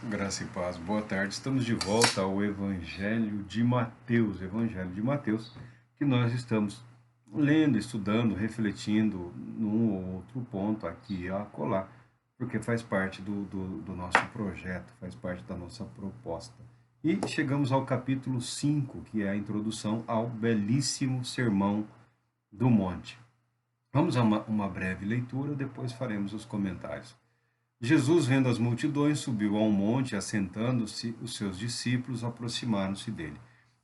Graça e paz, boa tarde. Estamos de volta ao Evangelho de Mateus, que nós estamos lendo, estudando, refletindo num ou outro ponto aqui e acolá, porque faz parte do nosso projeto, faz parte da nossa proposta. E chegamos ao capítulo 5, que é a introdução ao belíssimo Sermão do Monte. Vamos a uma breve leitura, depois faremos os comentários. Jesus, vendo as multidões, subiu a um monte, assentando-se, os seus discípulos aproximaram-se dele.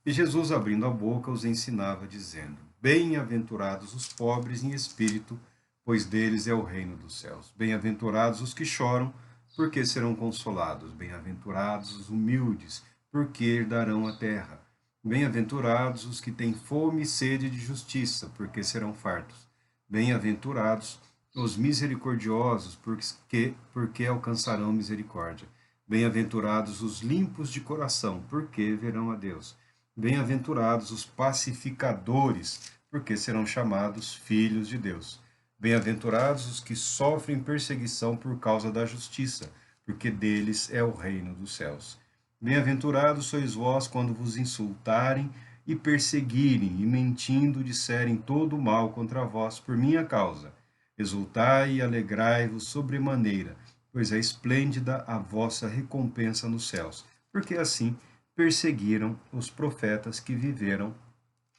E Jesus, abrindo a boca, os ensinava, dizendo: Bem-aventurados os pobres em espírito, pois deles é o reino dos céus. Bem-aventurados os que choram, porque serão consolados. Bem-aventurados os humildes, porque herdarão a terra. Bem-aventurados os que têm fome e sede de justiça, porque serão fartos. Bem-aventurados os misericordiosos, porque alcançarão misericórdia. Bem-aventurados os limpos de coração, porque verão a Deus. Bem-aventurados os pacificadores, porque serão chamados filhos de Deus. Bem-aventurados os que sofrem perseguição por causa da justiça, porque deles é o reino dos céus. Bem-aventurados sois vós quando vos insultarem e perseguirem, e mentindo disserem todo o mal contra vós por minha causa. Exultai e alegrai-vos sobremaneira, pois é esplêndida a vossa recompensa nos céus, porque assim perseguiram os profetas que viveram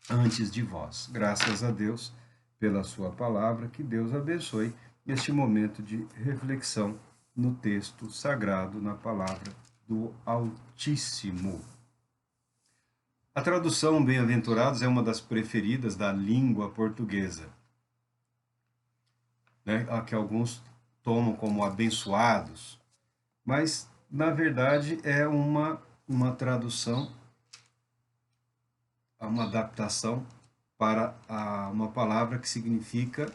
antes de vós. Graças a Deus pela sua palavra, que Deus abençoe este momento de reflexão no texto sagrado, na palavra do Altíssimo. A tradução bem-aventurados é uma das preferidas da língua portuguesa, né, que alguns tomam como abençoados, mas na verdade é uma tradução, uma adaptação para uma palavra que significa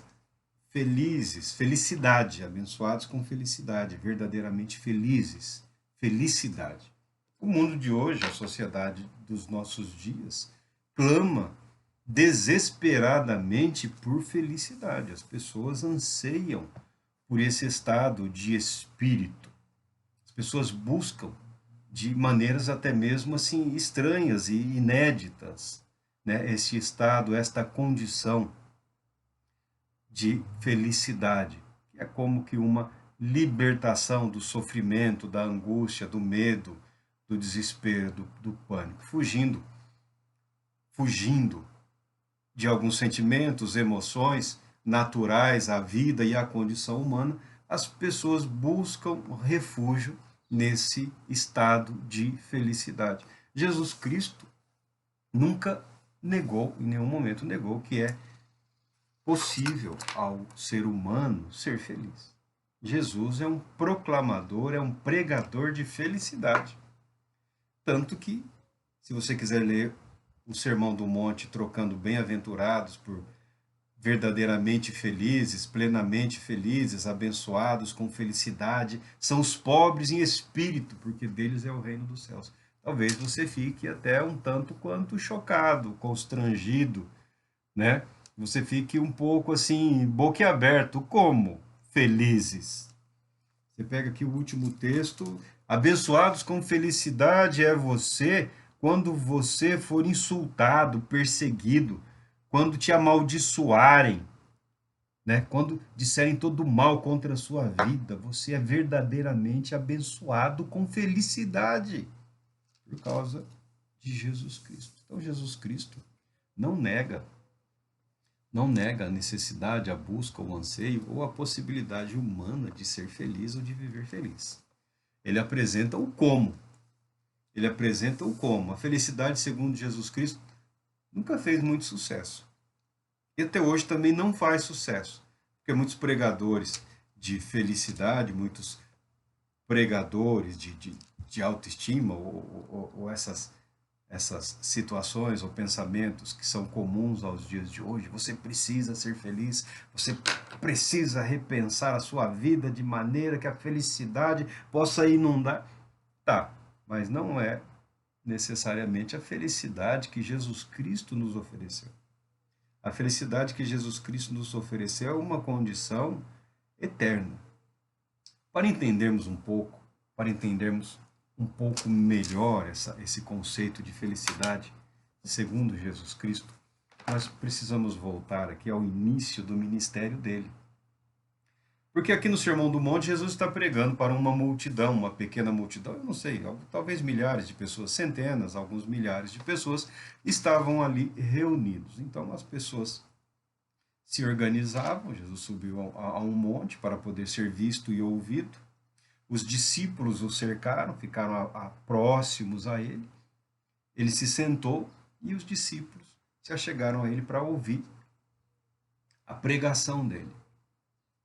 felizes, felicidade, abençoados com felicidade, verdadeiramente felizes, felicidade. O mundo de hoje, a sociedade dos nossos dias, clama desesperadamente por felicidade. As pessoas anseiam por esse estado de espírito. As pessoas buscam de maneiras até mesmo assim estranhas e inéditas, né, esse estado, esta condição de felicidade. É como que uma libertação do sofrimento, da angústia, do medo, do desespero, do pânico, fugindo de alguns sentimentos, emoções naturais à vida e à condição humana, as pessoas buscam refúgio nesse estado de felicidade. Jesus Cristo nunca negou, em nenhum momento negou, que é possível ao ser humano ser feliz. Jesus é um proclamador, é um pregador de felicidade. Tanto que, se você quiser ler o Sermão do Monte trocando bem-aventurados por verdadeiramente felizes, plenamente felizes, abençoados com felicidade, são os pobres em espírito, porque deles é o reino dos céus. Talvez você fique até um tanto quanto chocado, constrangido, né? Você fique um pouco assim, boquiaberto, como felizes. Você pega aqui o último texto, abençoados com felicidade é você quando você for insultado, perseguido, quando te amaldiçoarem, né? Quando disserem todo mal contra a sua vida, você é verdadeiramente abençoado com felicidade por causa de Jesus Cristo. Então Jesus Cristo não nega a necessidade, a busca, o anseio ou a possibilidade humana de ser feliz ou de viver feliz. Ele apresenta o como. Ele apresenta o como. A felicidade, segundo Jesus Cristo, nunca fez muito sucesso. E até hoje também não faz sucesso. Porque muitos pregadores de felicidade, muitos pregadores de autoestima ou essas situações ou pensamentos que são comuns aos dias de hoje. Você precisa ser feliz, você precisa repensar a sua vida de maneira que a felicidade possa inundar. Tá, mas não é necessariamente a felicidade que Jesus Cristo nos ofereceu. A felicidade que Jesus Cristo nos ofereceu é uma condição eterna. Para entendermos um pouco, para entendermos um pouco melhor esse conceito de felicidade, segundo Jesus Cristo, nós precisamos voltar aqui ao início do ministério dele. Porque aqui no Sermão do Monte, Jesus está pregando para uma multidão, uma pequena multidão, eu não sei, talvez milhares de pessoas, centenas, alguns milhares de pessoas estavam ali reunidos. Então as pessoas se organizavam, Jesus subiu a um monte para poder ser visto e ouvido. Os discípulos o cercaram, ficaram próximos a ele. Ele se sentou e os discípulos se achegaram a ele para ouvir a pregação dele.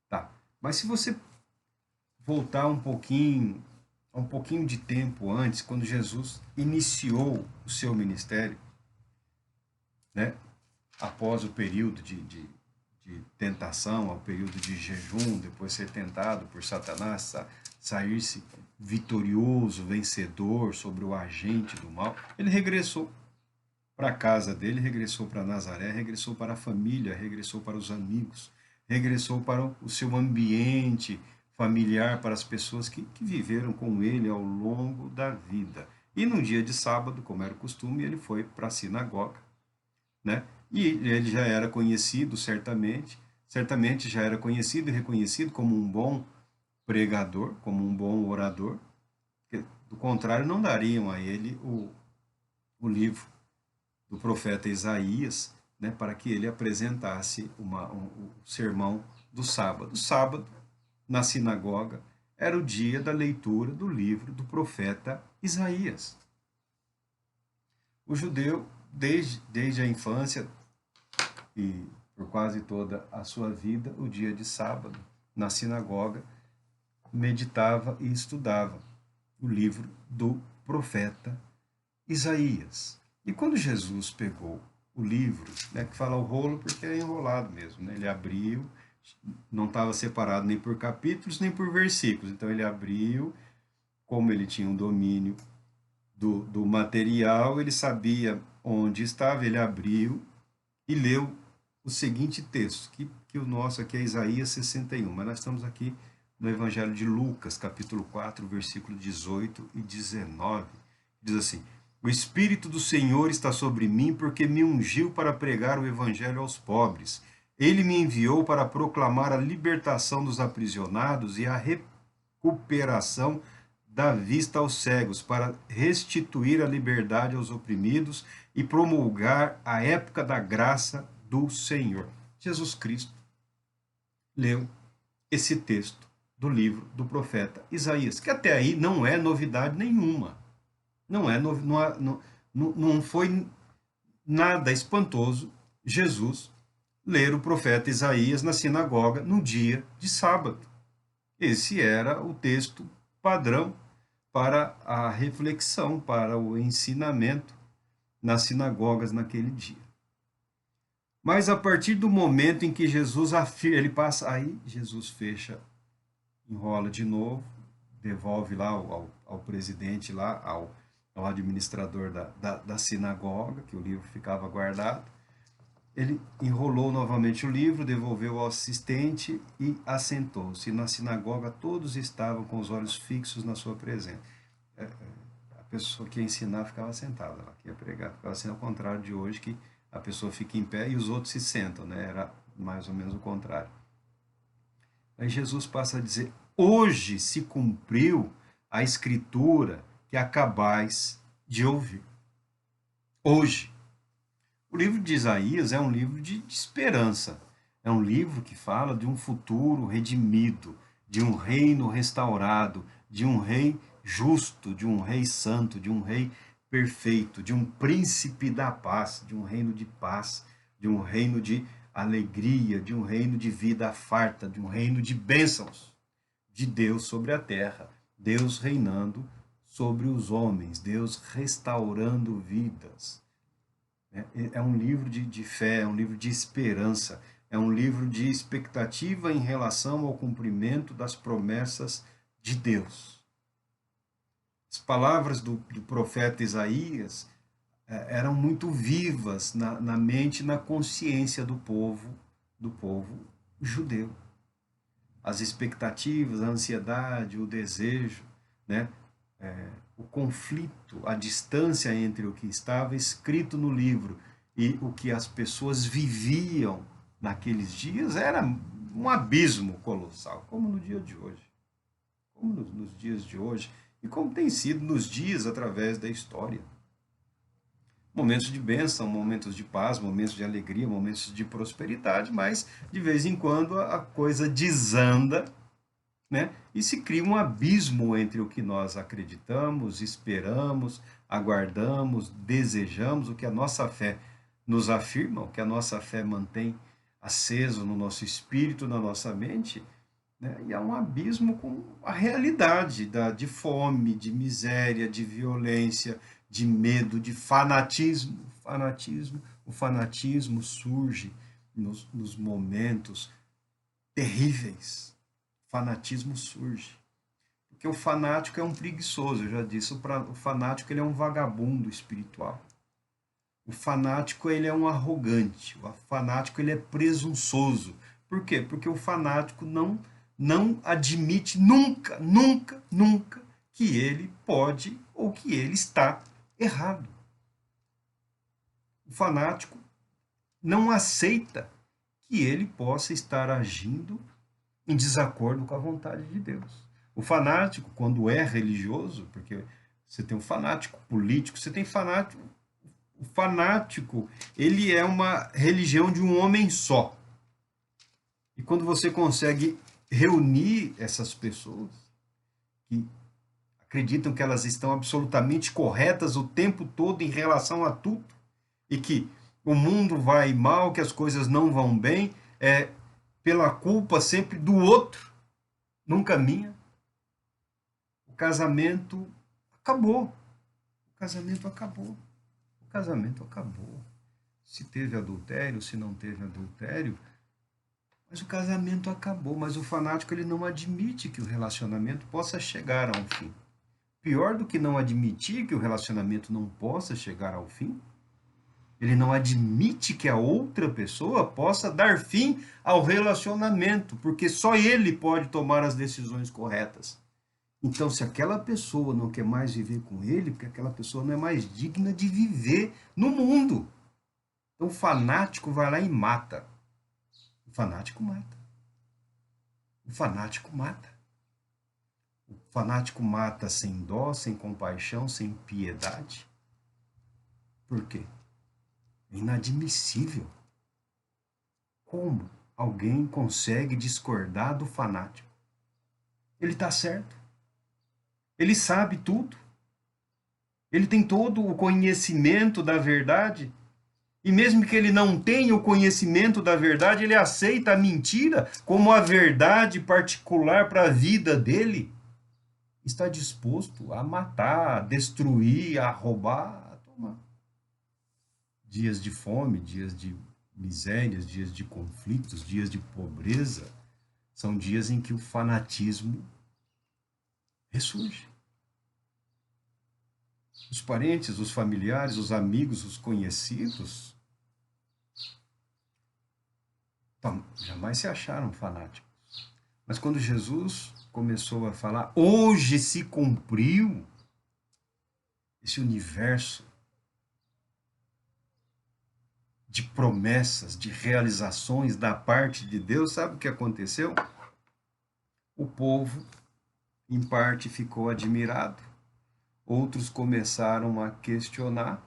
Tá. Mas se você voltar um pouquinho de tempo antes, quando Jesus iniciou o seu ministério, né, após o período de tentação, ao período de jejum, depois ser tentado por Satanás, sair-se vitorioso, vencedor sobre o agente do mal, ele regressou para a casa dele, regressou para Nazaré, regressou para a família, regressou para os amigos, regressou para o seu ambiente familiar, para as pessoas que viveram com ele ao longo da vida. E no dia de sábado, como era o costume, ele foi para a sinagoga, né? E ele já era conhecido, certamente já era conhecido e reconhecido como um bom pregador, como um bom orador. Do contrário, não dariam a ele o livro do profeta Isaías, né, para que ele apresentasse o sermão do sábado. O sábado, na sinagoga, era o dia da leitura do livro do profeta Isaías. O judeu, desde a infância e por quase toda a sua vida, o dia de sábado, na sinagoga, meditava e estudava o livro do profeta Isaías. E quando Jesus pegou o livro, né, que fala o rolo porque é enrolado mesmo, né, ele abriu, não estava separado nem por capítulos nem por versículos, então ele abriu, como ele tinha um domínio do material, ele sabia onde estava, ele abriu e leu o seguinte texto, que o nosso aqui é Isaías 61, mas nós estamos aqui no Evangelho de Lucas, capítulo 4, versículo 18 e 19. Diz assim: o Espírito do Senhor está sobre mim, porque me ungiu para pregar o Evangelho aos pobres. Ele me enviou para proclamar a libertação dos aprisionados e a recuperação da vista aos cegos, para restituir a liberdade aos oprimidos e promulgar a época da graça do Senhor. Jesus Cristo leu esse texto do livro do profeta Isaías, que até aí não é novidade nenhuma. Não foi nada espantoso Jesus ler o profeta Isaías na sinagoga no dia de sábado. Esse era o texto padrão para a reflexão, para o ensinamento nas sinagogas naquele dia. Mas a partir do momento em que Jesus afirma, ele passa, aí Jesus fecha, enrola de novo, devolve lá ao presidente, lá ao administrador da sinagoga, que o livro ficava guardado. Ele enrolou novamente o livro, devolveu ao assistente e assentou-se. Na sinagoga todos estavam com os olhos fixos na sua presença. A pessoa que ia ensinar ficava sentada lá, que ia pregar. Ficava sendo ao contrário de hoje, que a pessoa fica em pé e os outros se sentam, né? Era mais ou menos o contrário. Aí Jesus passa a dizer: hoje se cumpriu a escritura que acabais de ouvir. Hoje. O livro de Isaías é um livro de esperança. É um livro que fala de um futuro redimido, de um reino restaurado, de um rei justo, de um rei santo, de um rei perfeito, de um príncipe da paz, de um reino de paz, de um reino de alegria, de um reino de vida farta, de um reino de bênçãos de Deus sobre a terra, Deus reinando sobre os homens, Deus restaurando vidas. É um livro de fé, é um livro de esperança, é um livro de expectativa em relação ao cumprimento das promessas de Deus. As palavras do profeta Isaías eram muito vivas na mente e na consciência do povo judeu. As expectativas, a ansiedade, o desejo, né? conflito, a distância entre o que estava escrito no livro e o que as pessoas viviam naqueles dias era um abismo colossal, como no dia de hoje, como nos dias de hoje, e como tem sido nos dias através da história. Momentos de bênção, momentos de paz, momentos de alegria, momentos de prosperidade, mas de vez em quando a coisa desanda, né? E se cria um abismo entre o que nós acreditamos, esperamos, aguardamos, desejamos, o que a nossa fé nos afirma, o que a nossa fé mantém aceso no nosso espírito, na nossa mente, né? E há um abismo com a realidade de fome, de miséria, de violência, de medo, de fanatismo. O fanatismo surge nos momentos terríveis. O fanatismo surge. Porque o fanático é um preguiçoso, eu já disse, o fanático ele é um vagabundo espiritual. O fanático ele é um arrogante, o fanático ele é presunçoso. Por quê? Porque o fanático não admite nunca, nunca, nunca que ele pode ou que ele está errado. O fanático não aceita que ele possa estar agindo em desacordo com a vontade de Deus. O fanático, quando é religioso, porque você tem um fanático político, você tem fanático. O fanático, ele é uma religião de um homem só. E quando você consegue reunir essas pessoas que acreditam que elas estão absolutamente corretas o tempo todo em relação a tudo, e que o mundo vai mal, que as coisas não vão bem, é pela culpa sempre do outro, nunca minha. O casamento acabou. O casamento acabou. O casamento acabou. Se teve adultério, se não teve adultério, mas o casamento acabou. Mas o fanático ele não admite que o relacionamento possa chegar a um fim. Pior do que não admitir que o relacionamento não possa chegar ao fim, ele não admite que a outra pessoa possa dar fim ao relacionamento, porque só ele pode tomar as decisões corretas. Então, se aquela pessoa não quer mais viver com ele, porque aquela pessoa não é mais digna de viver no mundo. Então, o fanático vai lá e mata. O fanático mata. O fanático mata. O fanático mata sem dó, sem compaixão, sem piedade. Por quê? É inadmissível. Como alguém consegue discordar do fanático? Ele está certo. Ele sabe tudo. Ele tem todo o conhecimento da verdade. E mesmo que ele não tenha o conhecimento da verdade, ele aceita a mentira como a verdade particular para a vida dele. Está disposto a matar, a destruir, a roubar, a tomar. Dias de fome, dias de misérias, dias de conflitos, dias de pobreza, são dias em que o fanatismo ressurge. Os parentes, os familiares, os amigos, os conhecidos jamais se acharam fanáticos. Mas quando Jesus começou a falar, hoje se cumpriu esse universo de promessas, de realizações da parte de Deus, sabe o que aconteceu? O povo, em parte, ficou admirado, outros começaram a questionar,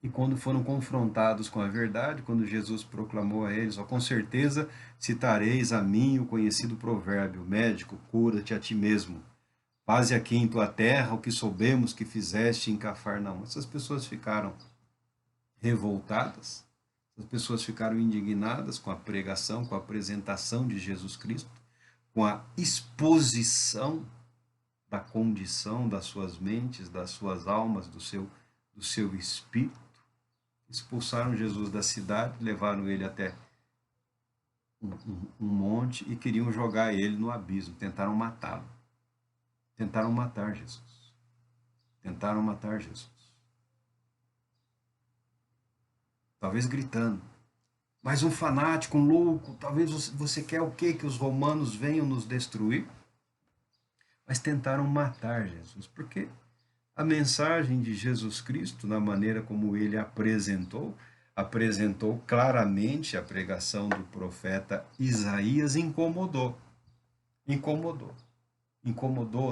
e quando foram confrontados com a verdade, quando Jesus proclamou a eles, com certeza citareis a mim o conhecido provérbio, médico, cura-te a ti mesmo, faze aqui em tua terra o que soubemos que fizeste em Cafarnaum. Essas pessoas ficaram revoltadas, as pessoas ficaram indignadas com a pregação, com a apresentação de Jesus Cristo, com a exposição da condição das suas mentes, das suas almas, do seu espírito. Expulsaram Jesus da cidade, levaram ele até um monte e queriam jogar ele no abismo, tentaram matá-lo. Tentaram matar Jesus. Tentaram matar Jesus. Talvez gritando. Mas um fanático, um louco, talvez você quer o quê? Que os romanos venham nos destruir? Mas tentaram matar Jesus, porque A mensagem de Jesus Cristo, na maneira como ele apresentou claramente a pregação do profeta Isaías, incomodou. Incomodou,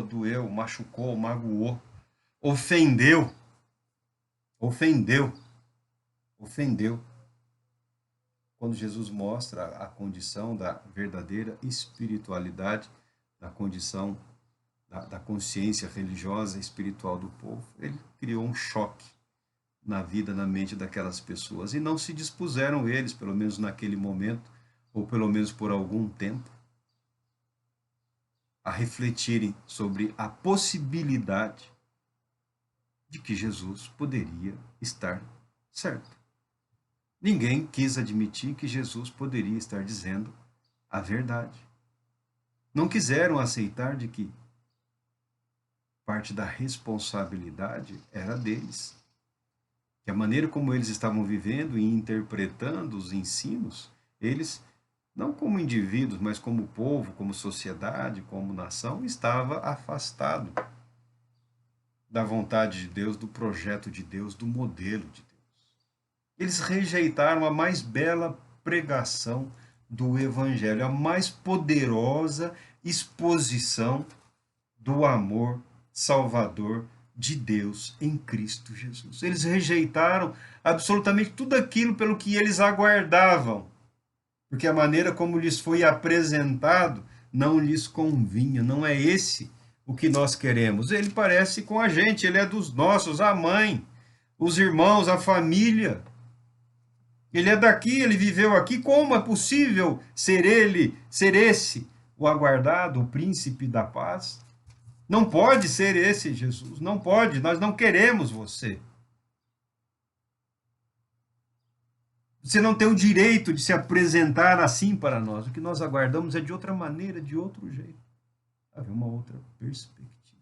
doeu, machucou, magoou, ofendeu. Quando Jesus mostra a condição da verdadeira espiritualidade, da condição da consciência religiosa e espiritual do povo, ele criou um choque na vida, na mente daquelas pessoas. E não se dispuseram eles, pelo menos naquele momento, ou pelo menos por algum tempo, a refletirem sobre a possibilidade de que Jesus poderia estar certo. Ninguém quis admitir que Jesus poderia estar dizendo a verdade. Não quiseram aceitar de que parte da responsabilidade era deles. Que a maneira como eles estavam vivendo e interpretando os ensinos, eles, não como indivíduos, mas como povo, como sociedade, como nação, estava afastado da vontade de Deus, do projeto de Deus, do modelo de Deus. Eles rejeitaram a mais bela pregação do Evangelho, a mais poderosa exposição do amor salvador de Deus em Cristo Jesus. Eles rejeitaram absolutamente tudo aquilo pelo que eles aguardavam, porque a maneira como lhes foi apresentado não lhes convinha, não é esse o que nós queremos. Ele parece com a gente, ele é dos nossos, a mãe, os irmãos, a família. Ele é daqui, ele viveu aqui, como é possível ser esse, o aguardado, o príncipe da paz? Não pode ser esse Jesus, não pode, nós não queremos você. Você não tem o direito de se apresentar assim para nós. O que nós aguardamos é de outra maneira, de outro jeito. Haver uma outra perspectiva.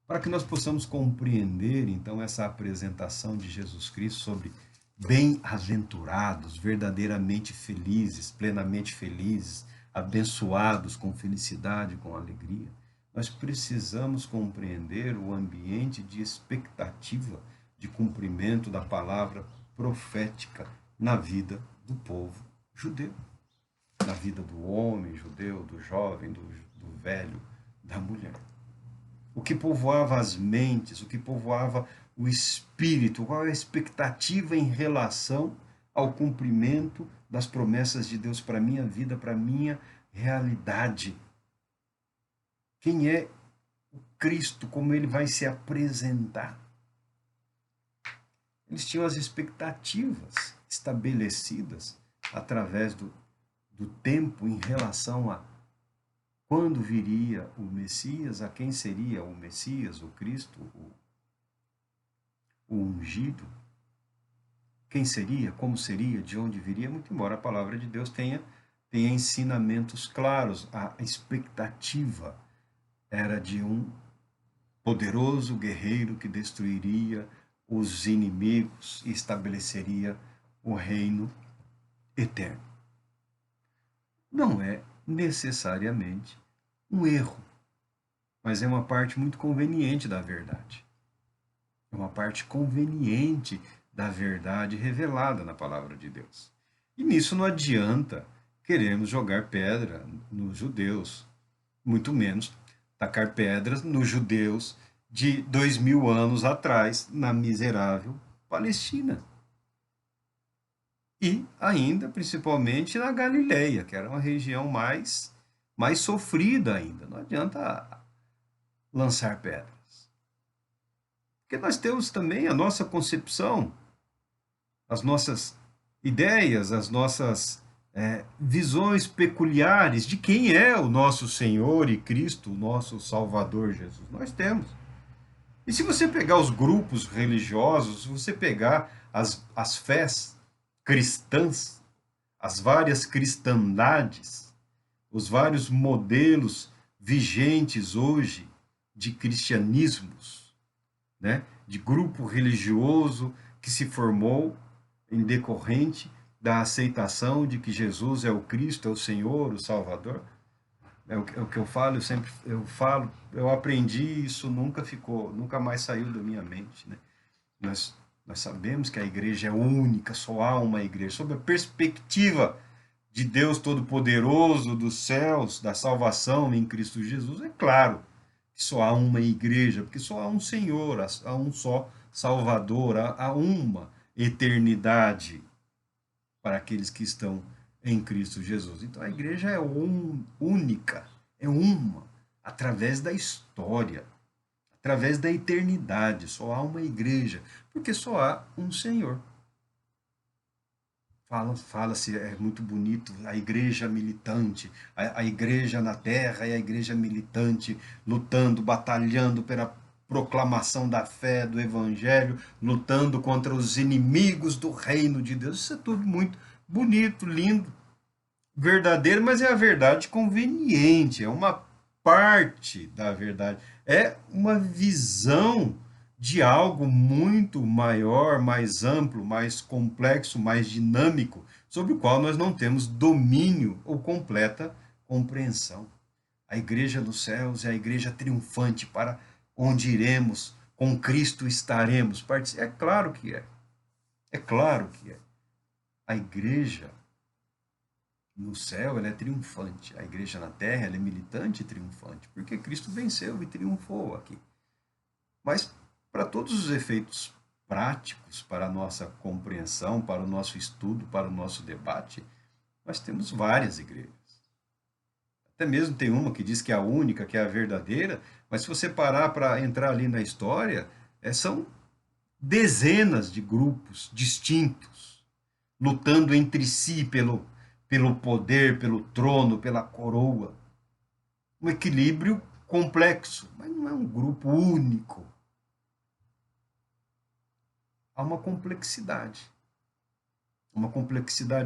Para que nós possamos compreender, então, essa apresentação de Jesus Cristo sobre bem-aventurados, verdadeiramente felizes, plenamente felizes, abençoados com felicidade, com alegria, nós precisamos compreender o ambiente de expectativa de cumprimento da palavra profética na vida do povo judeu, na vida do homem judeu, do jovem, do velho, da mulher. O que povoava as mentes, o que povoava o espírito, qual é a expectativa em relação ao cumprimento das promessas de Deus para a minha vida, para a minha realidade. Quem é o Cristo, como ele vai se apresentar? Eles tinham as expectativas estabelecidas através do tempo em relação a quando viria o Messias, a quem seria o Messias, o Cristo, o ungido, quem seria, como seria, de onde viria, muito embora a palavra de Deus tenha ensinamentos claros. A expectativa era de um poderoso guerreiro que destruiria os inimigos e estabeleceria o reino eterno. Não é necessariamente um erro, mas é uma parte muito conveniente da verdade. É uma parte conveniente da verdade revelada na palavra de Deus. E nisso não adianta querermos jogar pedra nos judeus, muito menos tacar pedras nos judeus de 2000 anos atrás, na miserável Palestina. E ainda, principalmente, na Galileia, que era uma região mais sofrida ainda. Não adianta lançar pedras. Porque nós temos também a nossa concepção, as nossas ideias, as nossas visões peculiares de quem é o nosso Senhor e Cristo, o nosso Salvador Jesus. Nós temos. E se você pegar os grupos religiosos, se você pegar as fés cristãs, as várias cristandades, os vários modelos vigentes hoje de cristianismos, né? De grupo religioso que se formou em decorrente da aceitação de que Jesus é o Cristo, é o Senhor, o Salvador, é o que eu falo, eu falo, eu aprendi, isso nunca mais saiu da minha mente, né? Nós, nós sabemos que a igreja é única, só há uma igreja. Sob a perspectiva de Deus Todo-Poderoso, dos céus, da salvação em Cristo Jesus, é claro que só há uma igreja, porque só há um Senhor, há um só Salvador, há uma eternidade para aqueles que estão em Cristo Jesus. Então a igreja é única, é uma, através da história, através da eternidade. Só há uma igreja, porque só há um Senhor. Fala-se, é muito bonito, a igreja militante, a igreja na terra e a igreja militante, lutando, batalhando pela proclamação da fé, do evangelho, lutando contra os inimigos do reino de Deus. Isso é tudo muito bonito, lindo, verdadeiro, mas é a verdade conveniente, é uma parte da verdade, é uma visão de algo muito maior, mais amplo, mais complexo, mais dinâmico, sobre o qual nós não temos domínio ou completa compreensão. A igreja dos céus é a igreja triunfante para onde iremos, com Cristo estaremos. É claro que é. É claro que é. A igreja no céu ela é triunfante, a igreja na terra ela é militante e triunfante, porque Cristo venceu e triunfou aqui. Mas para todos os efeitos práticos, para a nossa compreensão, para o nosso estudo, para o nosso debate, nós temos várias igrejas. Até mesmo tem uma que diz que é a única, que é a verdadeira, mas se você parar para entrar ali na história, são dezenas de grupos distintos, lutando entre si pelo poder, pelo trono, pela coroa. Um equilíbrio complexo, mas não é um grupo único. Há uma complexidade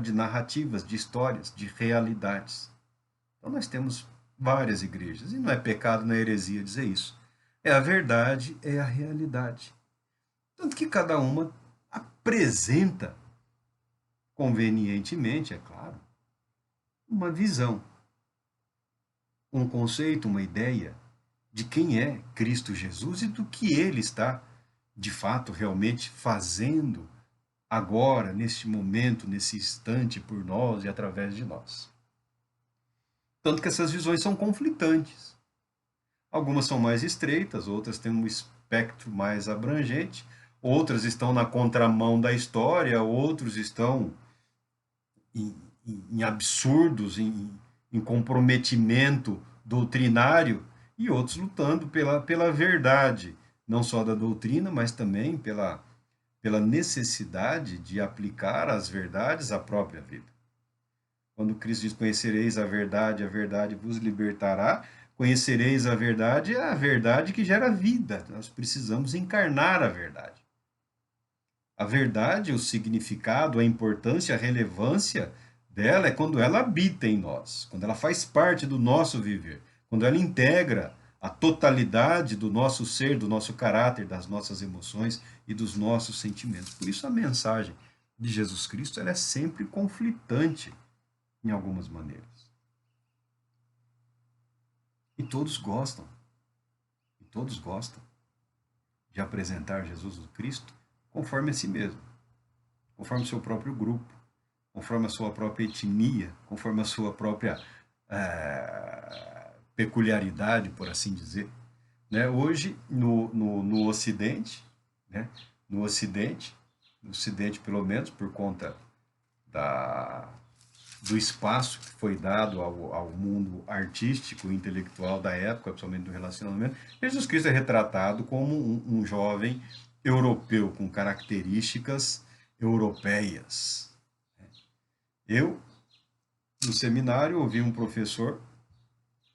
de narrativas, de histórias, de realidades. Então nós temos várias igrejas, e não é pecado, não é heresia dizer isso. É a verdade, é a realidade. Tanto que cada uma apresenta, convenientemente, é claro, uma visão, um conceito, uma ideia de quem é Cristo Jesus e do que ele está, de fato, realmente fazendo agora, neste momento, nesse instante, por nós e através de nós. Tanto que essas visões são conflitantes. Algumas são mais estreitas, outras têm um espectro mais abrangente, outras estão na contramão da história, outros estão em absurdos, em comprometimento doutrinário, e outros lutando pela verdade, não só da doutrina, mas também pela necessidade de aplicar as verdades à própria vida. Quando Cristo diz: conhecereis a verdade vos libertará, conhecereis a verdade, é a verdade que gera vida. Nós precisamos encarnar a verdade. A verdade, o significado, a importância, a relevância dela é quando ela habita em nós, quando ela faz parte do nosso viver, quando ela integra a totalidade do nosso ser, do nosso caráter, das nossas emoções e dos nossos sentimentos. Por isso a mensagem de Jesus Cristo ela é sempre conflitante em algumas maneiras. E todos gostam de apresentar Jesus Cristo conforme a si mesmo, conforme o seu próprio grupo, conforme a sua própria etnia, conforme a sua própria peculiaridade, por assim dizer. Né? Hoje, no Ocidente, né? no Ocidente pelo menos por conta do espaço que foi dado ao mundo artístico e intelectual da época, principalmente do relacionamento, Jesus Cristo é retratado como um jovem europeu com características europeias. Eu, no seminário, ouvi um professor,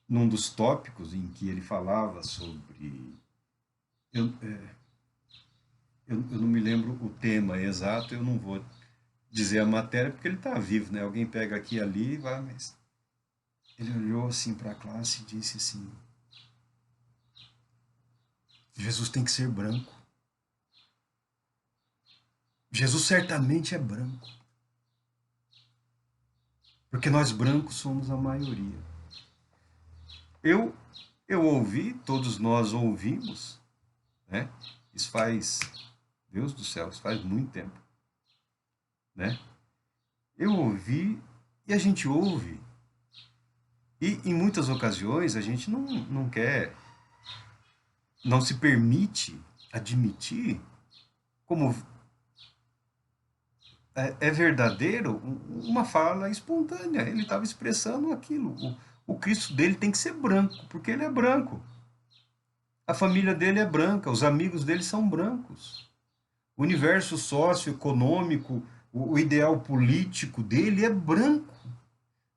num dos tópicos em que ele falava sobre... Eu não me lembro o tema exato, eu não vou dizer a matéria, porque ele está vivo, né? Alguém pega aqui e ali e vai, mas... Ele olhou assim para a classe e disse assim: Jesus tem que ser branco. Jesus certamente é branco. Porque nós brancos somos a maioria. Eu, eu ouvi, todos nós ouvimos, né? Isso faz, Deus do céu, isso faz muito tempo, né? Eu ouvi e a gente ouve. E em muitas ocasiões a gente não quer, não se permite admitir como é verdadeiro uma fala espontânea. Ele estava expressando aquilo. O Cristo dele tem que ser branco, porque ele é branco. A família dele é branca, os amigos dele são brancos. O universo socioeconômico, o ideal político dele é branco.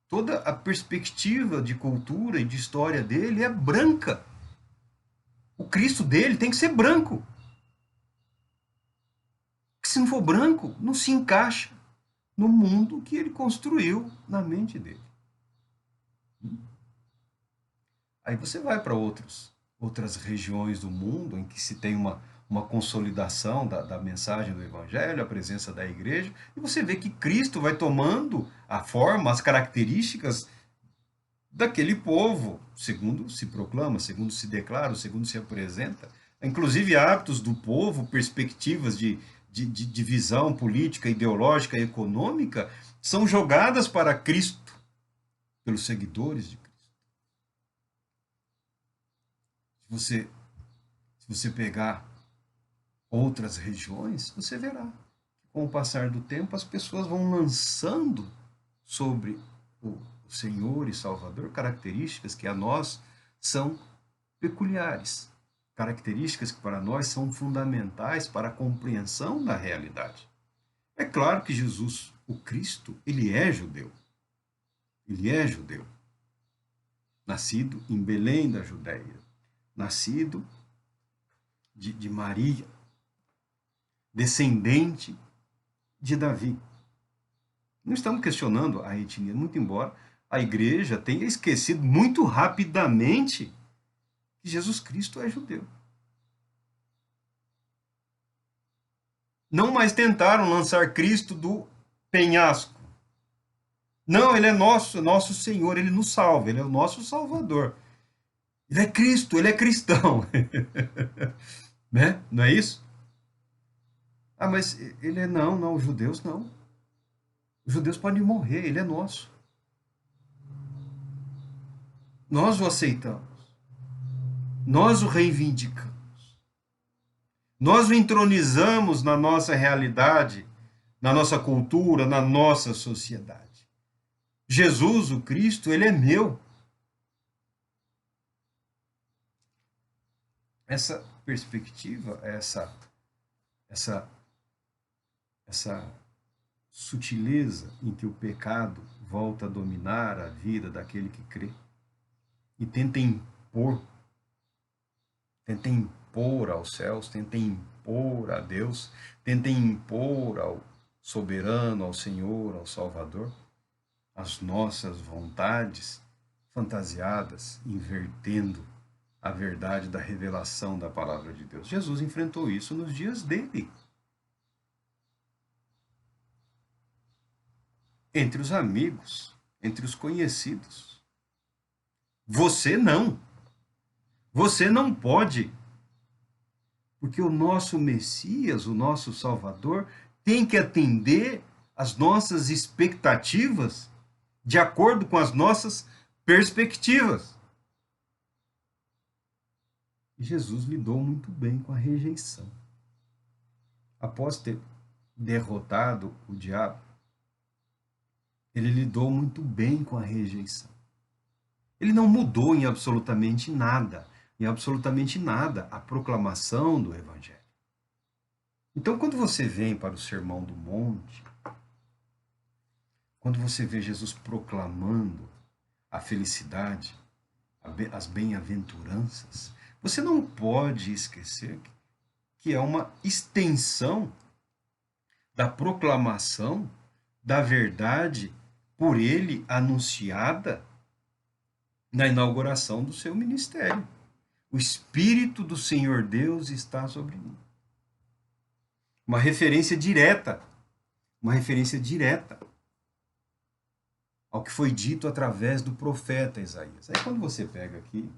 Toda a perspectiva de cultura e de história dele é branca. O Cristo dele tem que ser branco. Porque se não for branco, não se encaixa no mundo que ele construiu na mente dele. Aí você vai para outras regiões do mundo em que se tem uma consolidação da mensagem do Evangelho, a presença da igreja, e você vê que Cristo vai tomando a forma, as características daquele povo, segundo se proclama, segundo se declara, segundo se apresenta. Inclusive hábitos do povo, perspectivas de visão política, ideológica, econômica, são jogadas para Cristo pelos seguidores de Cristo. Você, se você pegar outras regiões, você verá que com o passar do tempo as pessoas vão lançando sobre o Senhor e Salvador características que a nós são peculiares, características que para nós são fundamentais para a compreensão da realidade. É claro que Jesus, o Cristo, ele é judeu. Ele é judeu. Nascido em Belém da Judéia. Nascido de Maria, descendente de Davi. Não estamos questionando a etnia, muito embora a igreja tenha esquecido muito rapidamente que Jesus Cristo é judeu. Não mais tentaram lançar Cristo do penhasco. Não, ele é nosso Senhor, ele nos salva, ele é o nosso Salvador. Ele é Cristo, ele é cristão. Né? Não é isso? Ah, mas ele é não, os judeus não. Os judeus podem morrer, ele é nosso. Nós o aceitamos. Nós o reivindicamos. Nós o entronizamos na nossa realidade, na nossa cultura, na nossa sociedade. Jesus, o Cristo, ele é meu. Essa perspectiva, essa sutileza em que o pecado volta a dominar a vida daquele que crê e tenta impor aos céus, tenta impor a Deus, tenta impor ao soberano, ao Senhor, ao Salvador, as nossas vontades fantasiadas, invertendo a verdade da revelação da palavra de Deus. Jesus enfrentou isso nos dias dele. Entre os amigos, entre os conhecidos. Você não. Você não pode. Porque o nosso Messias, o nosso Salvador, tem que atender às nossas expectativas de acordo com as nossas perspectivas. E Jesus lidou muito bem com a rejeição. Após ter derrotado o diabo, ele lidou muito bem com a rejeição. Ele não mudou em absolutamente nada a proclamação do Evangelho. Então, quando você vem para o Sermão do Monte, quando você vê Jesus proclamando a felicidade, as bem-aventuranças, você não pode esquecer que é uma extensão da proclamação da verdade por ele anunciada na inauguração do seu ministério. O Espírito do Senhor Deus está sobre mim. Uma referência direta ao que foi dito através do profeta Isaías. Aí quando você pega aqui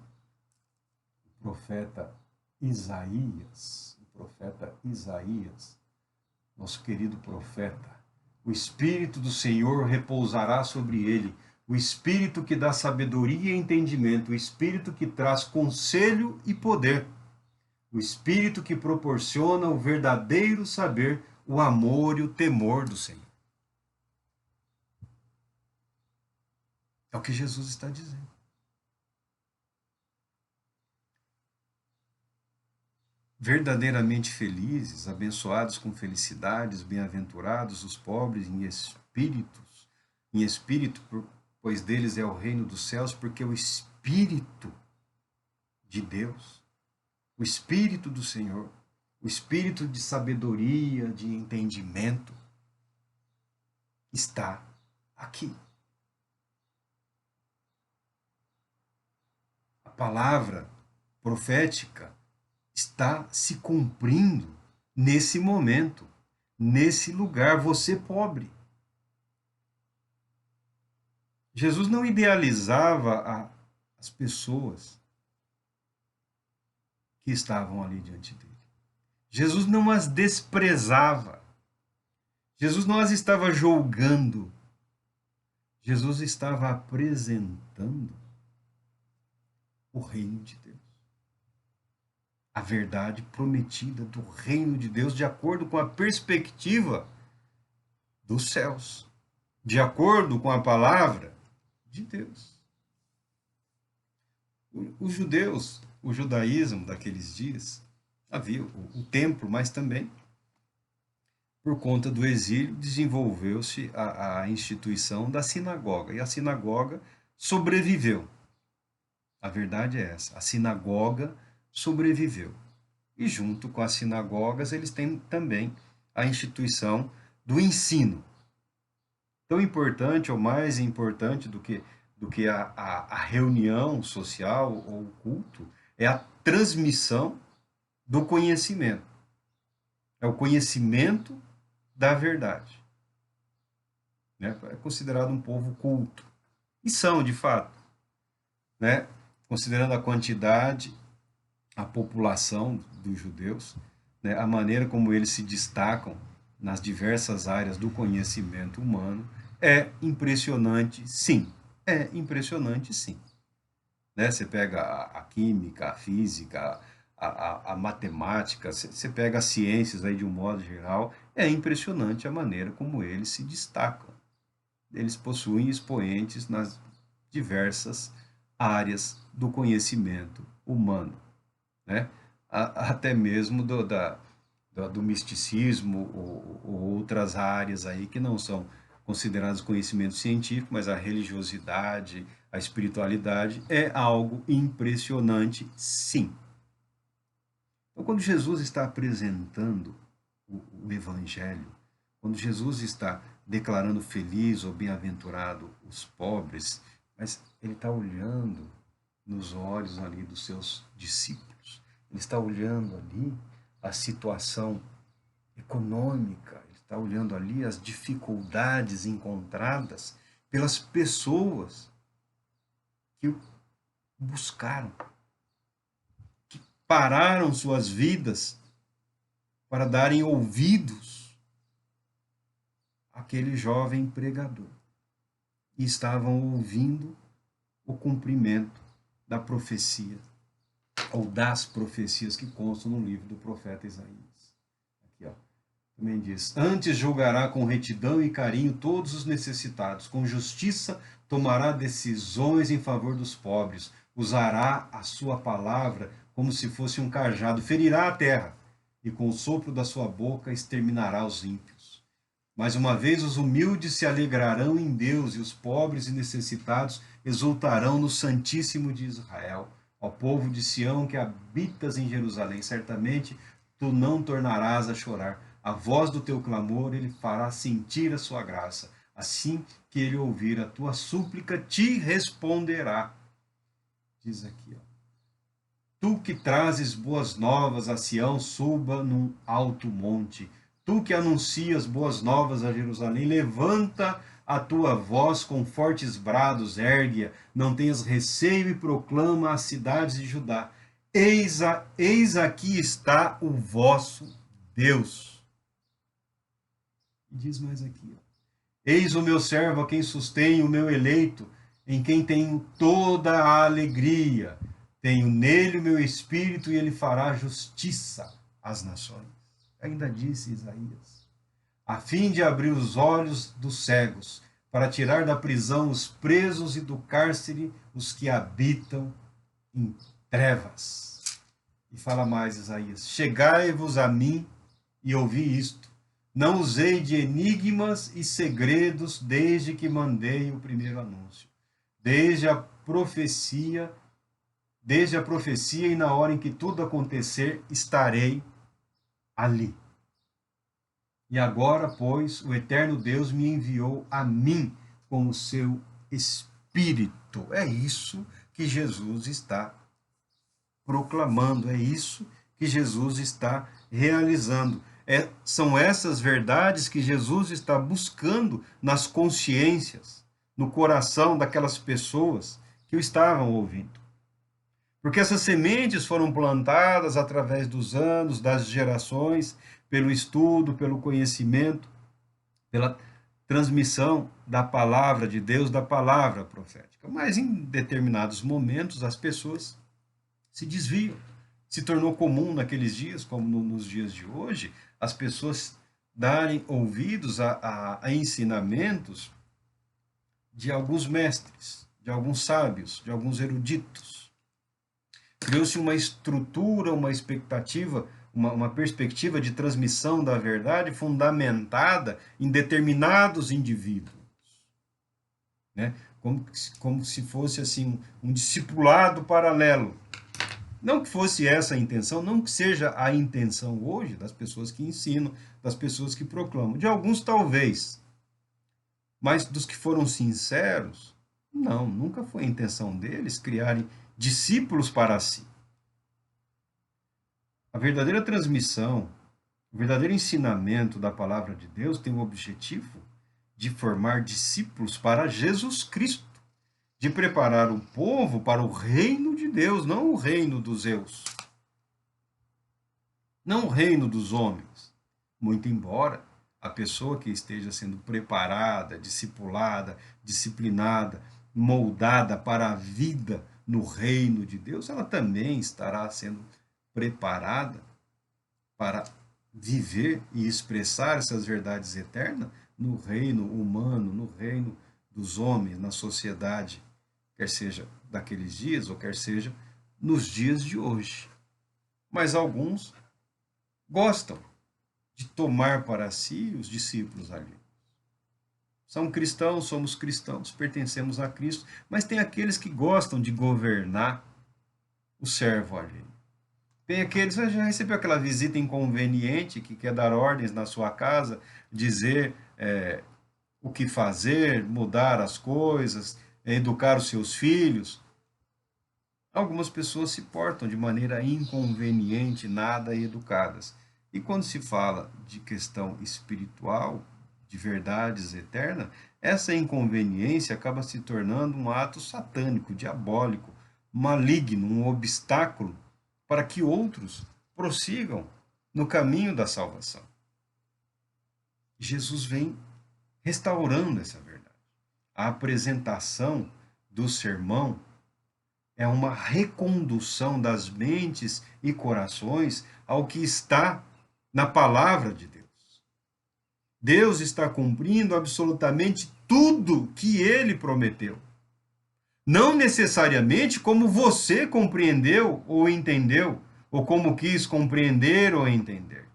o profeta Isaías, nosso querido profeta, o Espírito do Senhor repousará sobre ele, o Espírito que dá sabedoria e entendimento, o Espírito que traz conselho e poder, o Espírito que proporciona o verdadeiro saber, o amor e o temor do Senhor. É o que Jesus está dizendo. Verdadeiramente felizes, abençoados com felicidades, bem-aventurados os pobres em espírito, pois deles é o reino dos céus, porque o Espírito de Deus, o Espírito do Senhor, o Espírito de sabedoria, de entendimento, está aqui. A palavra profética está se cumprindo nesse momento, nesse lugar, você pobre. Jesus não idealizava as pessoas que estavam ali diante dele. Jesus não as desprezava. Jesus não as estava julgando. Jesus estava apresentando o reino de Deus. A verdade prometida do reino de Deus de acordo com a perspectiva dos céus, de acordo com a palavra de Deus. Os judeus, o judaísmo daqueles dias, havia o templo, mas também, por conta do exílio, desenvolveu-se a instituição da sinagoga. E a sinagoga sobreviveu. A verdade é essa, a sinagoga sobreviveu. E junto com as sinagogas, eles têm também a instituição do ensino. Tão importante ou mais importante do que a reunião social ou o culto é a transmissão do conhecimento. É o conhecimento da verdade. É considerado um povo culto. E são, de fato. Né? Considerando a quantidade, a população dos judeus, né? A maneira como eles se destacam nas diversas áreas do conhecimento humano, é impressionante, sim. É impressionante, sim. Né? Você pega a química, a física, a matemática, você pega as ciências aí de um modo geral, é impressionante a maneira como eles se destacam. Eles possuem expoentes nas diversas áreas do conhecimento humano, né? Até mesmo do misticismo ou outras áreas aí que não são consideradas conhecimento científico, mas a religiosidade, a espiritualidade é algo impressionante, sim. Então, quando Jesus está apresentando o Evangelho, quando Jesus está declarando feliz ou bem-aventurado os pobres, mas ele está olhando nos olhos ali dos seus discípulos, ele está olhando ali a situação econômica, ele está olhando ali as dificuldades encontradas pelas pessoas que o buscaram, que pararam suas vidas para darem ouvidos àquele jovem pregador e estavam ouvindo o cumprimento da profecia ou das profecias que constam no livro do profeta Isaías. Aqui, ó, também diz: antes julgará com retidão e carinho todos os necessitados, com justiça tomará decisões em favor dos pobres, usará a sua palavra como se fosse um cajado, ferirá a terra e com o sopro da sua boca exterminará os ímpios. Mais uma vez os humildes se alegrarão em Deus e os pobres e necessitados exultarão no Santíssimo de Israel. Ó povo de Sião que habitas em Jerusalém, certamente tu não tornarás a chorar. A voz do teu clamor ele fará sentir a sua graça. Assim que ele ouvir a tua súplica, te responderá. Diz aqui, ó. Tu que trazes boas novas a Sião, suba num alto monte. Tu que anuncias boas novas a Jerusalém, levanta a tua voz com fortes brados ergue-a, não tenhas receio e proclama às cidades de Judá. Eis aqui está o vosso Deus. E diz mais aqui, ó. Eis o meu servo a quem sustém o meu eleito, em quem tenho toda a alegria. Tenho nele o meu espírito e ele fará justiça às nações. Ainda disse Isaías, a fim de abrir os olhos dos cegos, para tirar da prisão os presos e do cárcere os que habitam em trevas. E fala mais Isaías, chegai-vos a mim e ouvi isto. Não usei de enigmas e segredos desde que mandei o primeiro anúncio. Desde a profecia e na hora em que tudo acontecer, estarei ali. E agora, pois, o eterno Deus me enviou a mim com o seu Espírito. É isso que Jesus está proclamando, é isso que Jesus está realizando. São essas verdades que Jesus está buscando nas consciências, no coração daquelas pessoas que o estavam ouvindo. Porque essas sementes foram plantadas através dos anos, das gerações, pelo estudo, pelo conhecimento, pela transmissão da palavra de Deus, da palavra profética. Mas em determinados momentos as pessoas se desviam. Se tornou comum naqueles dias, como nos dias de hoje, as pessoas darem ouvidos a ensinamentos de alguns mestres, de alguns sábios, de alguns eruditos. Criou-se uma estrutura, uma expectativa, uma perspectiva de transmissão da verdade fundamentada em determinados indivíduos, né? Como se fosse assim um discipulado paralelo. Não que fosse essa a intenção, não que seja a intenção hoje das pessoas que ensinam, das pessoas que proclamam. De alguns talvez, mas dos que foram sinceros, não, nunca foi a intenção deles criarem discípulos para si. A verdadeira transmissão, o verdadeiro ensinamento da palavra de Deus tem o objetivo de formar discípulos para Jesus Cristo, de preparar o povo para o reino de Deus, não o reino dos Zeus, não o reino dos homens. Muito embora a pessoa que esteja sendo preparada, discipulada, disciplinada, moldada para a vida no reino de Deus, ela também estará sendo preparada para viver e expressar essas verdades eternas no reino humano, no reino dos homens, na sociedade, quer seja daqueles dias ou quer seja nos dias de hoje. Mas alguns gostam de tomar para si os discípulos ali. São cristãos, somos cristãos, pertencemos a Cristo, mas tem aqueles que gostam de governar o servo ali. Tem aqueles, você já recebeu aquela visita inconveniente que quer dar ordens na sua casa, dizer o que fazer, mudar as coisas, educar os seus filhos. Algumas pessoas se portam de maneira inconveniente, nada educadas. E quando se fala de questão espiritual, de verdades eternas, essa inconveniência acaba se tornando um ato satânico, diabólico, maligno, um obstáculo para que outros prossigam no caminho da salvação. Jesus vem restaurando essa verdade. A apresentação do sermão é uma recondução das mentes e corações ao que está na palavra de Deus. Deus está cumprindo absolutamente tudo que ele prometeu. Não necessariamente como você compreendeu ou entendeu, ou como quis compreender ou entender.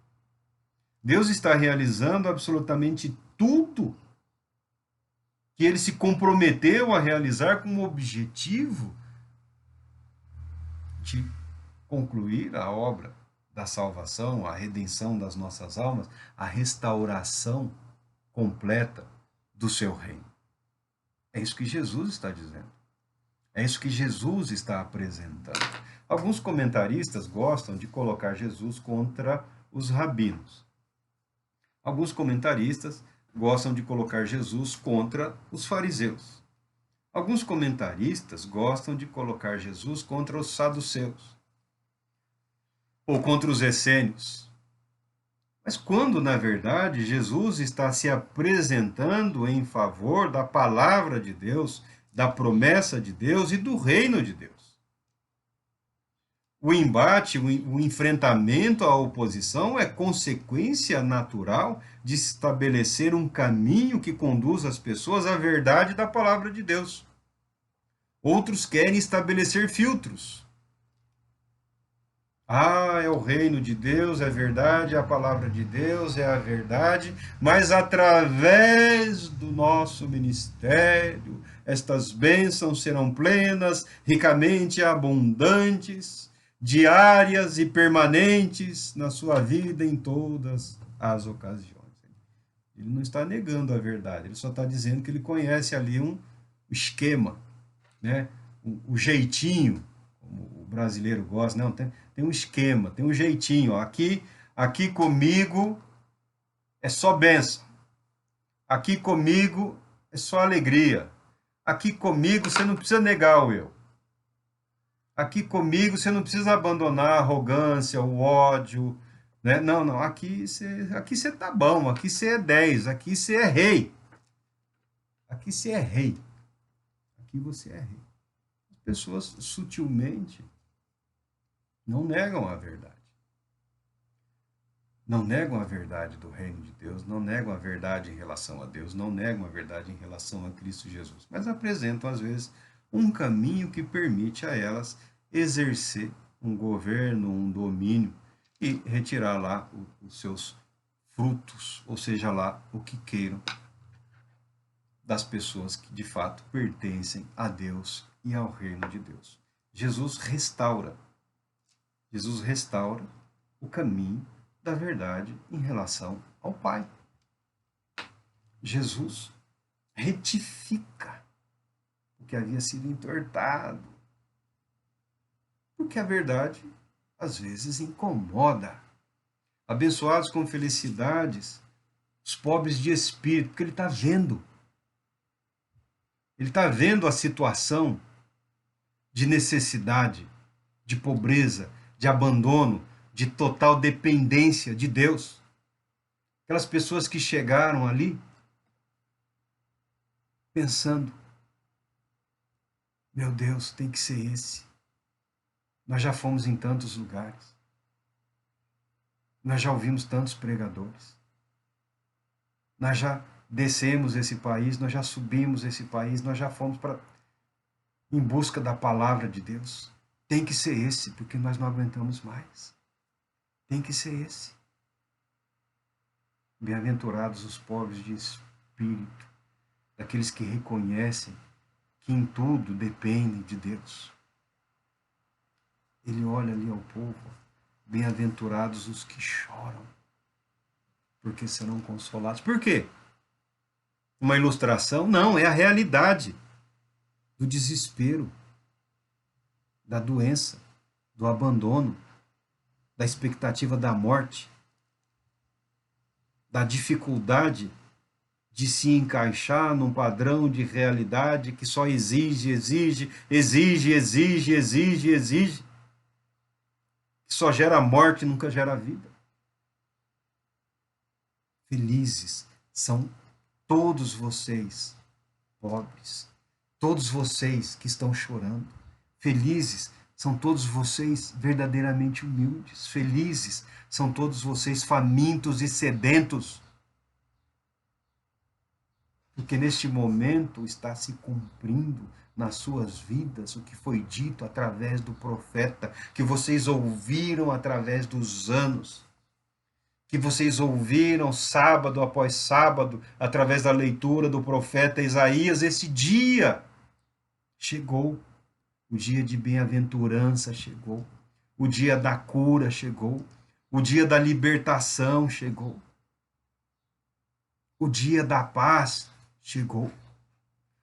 Deus está realizando absolutamente tudo que ele se comprometeu a realizar com o objetivo de concluir a obra da salvação, a redenção das nossas almas, a restauração completa do seu reino. É isso que Jesus está dizendo. É isso que Jesus está apresentando. Alguns comentaristas gostam de colocar Jesus contra os rabinos. Alguns comentaristas gostam de colocar Jesus contra os fariseus. Alguns comentaristas gostam de colocar Jesus contra os saduceus ou contra os essênios. Mas quando, na verdade, Jesus está se apresentando em favor da palavra de Deus, da promessa de Deus e do reino de Deus. O embate, o enfrentamento à oposição é consequência natural de estabelecer um caminho que conduz as pessoas à verdade da palavra de Deus. Outros querem estabelecer filtros. Ah, é o reino de Deus, é verdade, é a palavra de Deus, é a verdade, mas através do nosso ministério, estas bênçãos serão plenas, ricamente abundantes, diárias e permanentes na sua vida em todas as ocasiões. Ele não está negando a verdade, ele só está dizendo que ele conhece ali um esquema, né? O jeitinho, como o brasileiro gosta, não, tem um esquema, tem um jeitinho. Ó. Aqui comigo é só bênção. Aqui comigo é só alegria. Aqui comigo você não precisa negar o eu. Aqui comigo você não precisa abandonar a arrogância, o ódio, né? Não, aqui você tá bom, aqui você é 10, aqui você é rei. Aqui você é rei. Aqui você é rei. As pessoas sutilmente não negam a verdade. Não negam a verdade do reino de Deus, não negam a verdade em relação a Deus, não negam a verdade em relação a Cristo Jesus, mas apresentam, às vezes, um caminho que permite a elas exercer um governo, um domínio e retirar lá os seus frutos, ou seja lá o que queiram das pessoas que de fato pertencem a Deus e ao reino de Deus. Jesus restaura o caminho da verdade em relação ao Pai. Jesus retifica o que havia sido entortado. Porque a verdade, às vezes, incomoda. Abençoados com felicidades, os pobres de espírito, porque ele está vendo. Ele está vendo a situação de necessidade, de pobreza, de abandono, de total dependência de Deus. Aquelas pessoas que chegaram ali pensando, meu Deus, tem que ser esse. Nós já fomos em tantos lugares. Nós já ouvimos tantos pregadores. Nós já descemos esse país, nós já subimos esse país, nós já fomos em busca da palavra de Deus. Tem que ser esse, porque nós não aguentamos mais. Tem que ser esse. Bem-aventurados os pobres de espírito, daqueles que reconhecem que em tudo dependem de Deus. Ele olha ali ao povo, bem-aventurados os que choram, porque serão consolados. Por quê? Uma ilustração? Não, é a realidade do desespero, da doença, do abandono, da expectativa da morte, da dificuldade de se encaixar num padrão de realidade que só exige, que só gera morte e nunca gera vida. Felizes são todos vocês, pobres, todos vocês que estão chorando. Felizes são todos vocês verdadeiramente humildes. Felizes são todos vocês famintos e sedentos. Porque neste momento está se cumprindo nas suas vidas o que foi dito através do profeta, que vocês ouviram através dos anos, que vocês ouviram sábado após sábado, através da leitura do profeta Isaías. Esse dia chegou, o dia de bem-aventurança chegou, o dia da cura chegou, o dia da libertação chegou, o dia da paz chegou.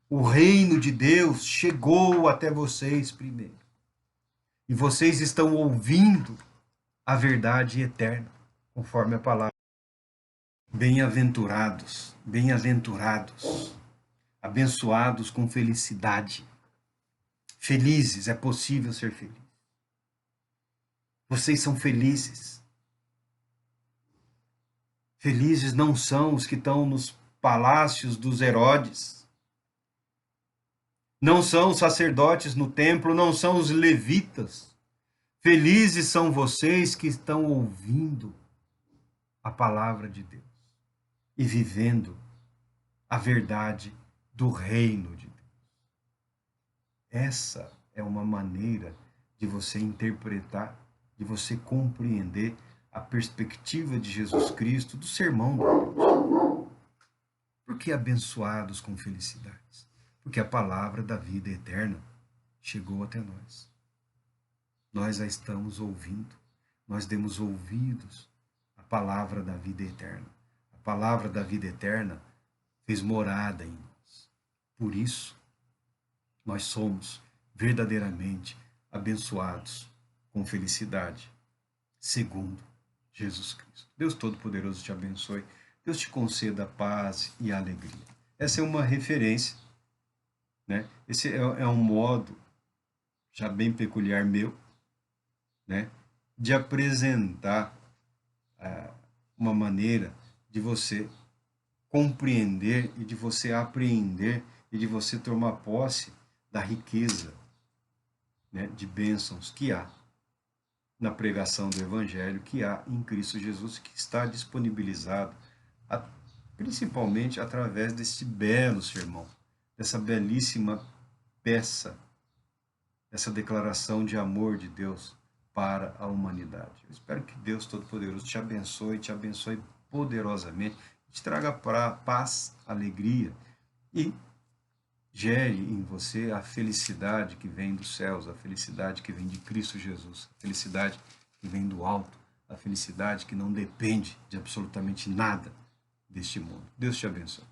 O reino de Deus chegou até vocês primeiro. E vocês estão ouvindo a verdade eterna, conforme a palavra. Bem-aventurados, bem-aventurados, abençoados com felicidade. Felizes, é possível ser feliz. Vocês são felizes. Felizes não são os que estão nos palácios dos Herodes. Não são os sacerdotes no templo, não são os levitas. Felizes são vocês que estão ouvindo a palavra de Deus e vivendo a verdade do reino de Deus. Essa é uma maneira de você interpretar, de você compreender a perspectiva de Jesus Cristo do sermão do monte. Por que abençoados com felicidades? Porque a palavra da vida eterna chegou até nós. Nós a estamos ouvindo, nós demos ouvidos à palavra da vida eterna. A palavra da vida eterna fez morada em nós. Por isso, nós somos verdadeiramente abençoados com felicidade, segundo Jesus Cristo. Deus Todo-Poderoso te abençoe. Deus te conceda paz e alegria. Essa é uma referência, né? Esse é um modo já bem peculiar meu, né, de apresentar uma maneira de você compreender e de você apreender e de você tomar posse da riqueza, né, de bênçãos que há na pregação do Evangelho, que há em Cristo Jesus, que está disponibilizado principalmente através deste belo sermão, dessa belíssima peça, essa declaração de amor de Deus para a humanidade. Eu espero que Deus Todo-Poderoso te abençoe poderosamente, te traga para paz, alegria e gere em você a felicidade que vem dos céus, a felicidade que vem de Cristo Jesus, a felicidade que vem do alto, a felicidade que não depende de absolutamente nada deste mundo. Deus te abençoe.